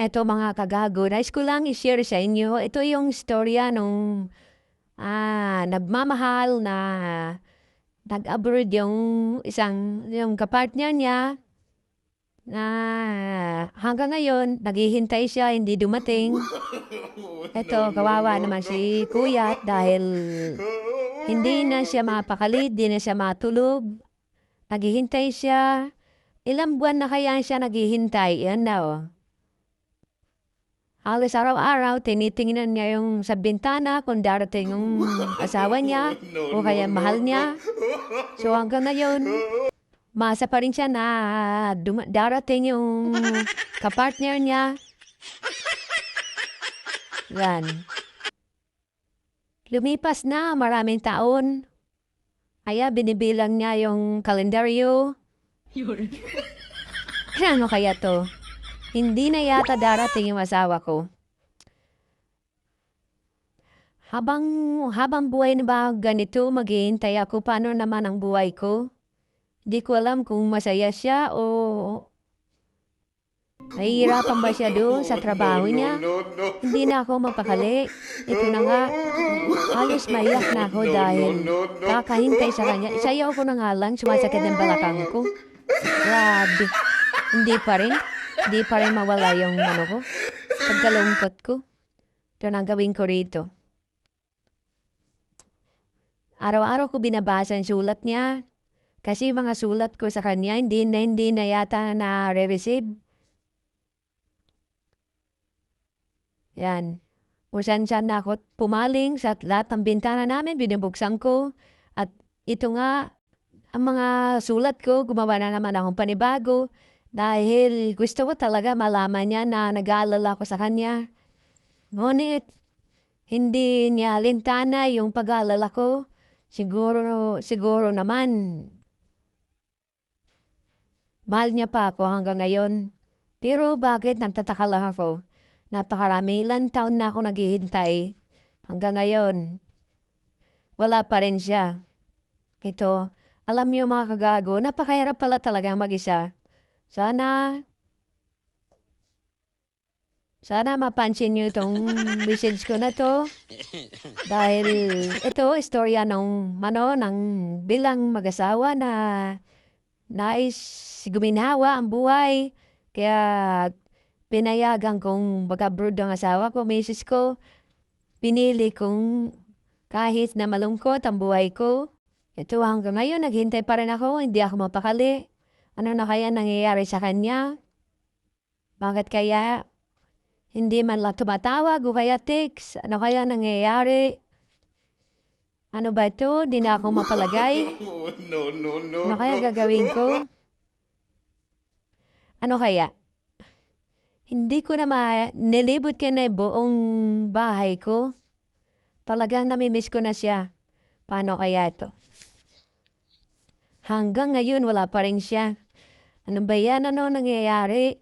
Eto mga kagago, nais ko lang i-share sa inyo. Ito yung istorya nung nagmamahal na nag-abroad yung yung kapartner niya na hanggang ngayon naghihintay siya, hindi dumating. Eto, kawawa naman si Kuya dahil hindi na siya mapakali, hindi na siya matulog. Naghihintay siya. Ilang buwan na kaya siya naghihintay? Yan na oh. Halos araw-araw, tinitingnan niya yung sa bintana kung darating yung asawa niya o kaya mahal niya. So hanggang ngayon, masa pa rin siya na darating yung kapartner niya. Yan. Lumipas na maraming taon. Kaya binibilang niya yung kalendaryo. Ano kaya to? Hindi na yata darating yung asawa ko. Habang buhay na ba ganito, maghihintay ako, paano naman ang buhay ko? Hindi ko alam kung masaya siya o nahihirapan ba siya doon sa trabaho niya. Hindi na ako mapakali. Ito na nga, halos maiyak na ako dahil kakahintay sa kanya. Isayaw ko na nga lang, sumasakit ng balakang ko. Grabe. Hindi pa rin. Hindi pa rin mawala yung ko. Pagkalungkot ko. Ito na gawin ko rito. Araw-araw ko binabasa ang sulat niya. Kasi mga sulat ko sa kanya, hindi na yata na-receive. Yan. Usan-san na ako pumaling sa lahat ng bintana namin, binubuksan ko. At ito nga, ang mga sulat ko, gumawa na naman akong panibago. Dahil gusto ko talaga malaman niya na nag-aalala ko sa kanya. Ngunit, hindi niya lintana yung pag-aalala ko. Siguro naman, mahal niya pa ako hanggang ngayon. Pero bakit nagtataka lang ako? Napakarami, ilang taon na ako naghihintay. Hanggang ngayon, wala pa rin siya. Ito, alam niyo mga kagago, napakahirap pala talaga mag-isa. Sana mapansin niyo itong message ko na to. Dahil ito, istorya ng bilang mag-asawa na nais guminawa ang buhay. Kaya pinayagan kong mag-abroad ang asawa ko, misis ko. Pinili kong kahit na malungkot ang buhay ko. Ito hanggang ngayon, naghintay pa rin ako, hindi ako mapakali. Ano na kaya nangyayari sa kanya? Bakit kaya hindi man lang tumatawag o kaya text? Ano kaya nangyayari? Ano ba ito? Di na ako mapalagay. Ano kaya gagawin ko? Ano kaya? Hindi ko na nilibot ka na buong bahay ko. Talagang namimiss ko na siya. Paano kaya ito? Hanggang ngayon wala pa rin siya. Ano ba yan? Ano nangyayari?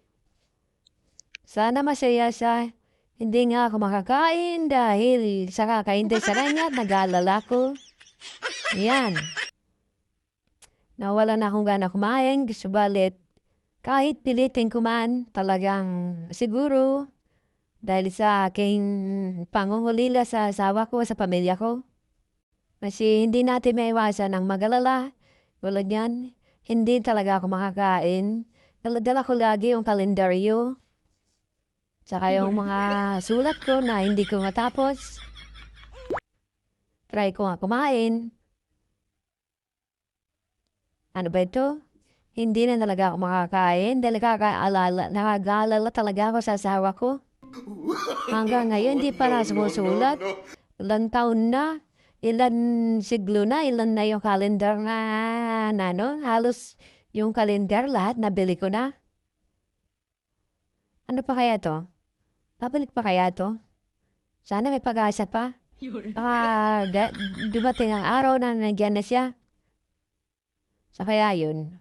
Sana masaya siya. Hindi nga ako makakain dahil sa kakaintay sa kanya at nag-aalala ko. Yan. Nawala na akong gana kumain. Subalit, kahit pilitin ko man, talagang siguro dahil sa aking pangungulila sa asawa ko, sa pamilya ko. Kasi hindi natin maiwasan ang mag-alala. Tulad yan, hindi talaga ako makakain. Dala ko lagi yung kalendaryo. Tsaka yung mga sulat ko na hindi ko matapos. Try ko nga kumain. Ano ba ito? Hindi na talaga ako makakain dahil nakag-alala talaga ako sa asawa ko. Hanggang ngayon, hindi pa na sumusulat. Ilan taon na, ilan siglo na, ilan na yung calendar halos yung calendar lahat nabili ko na. Ano pa kaya to? Babalik pa kaya to? Sana may pag-asa pa. Baka dumating ang araw na nandiyan na siya. Sa kaya yun.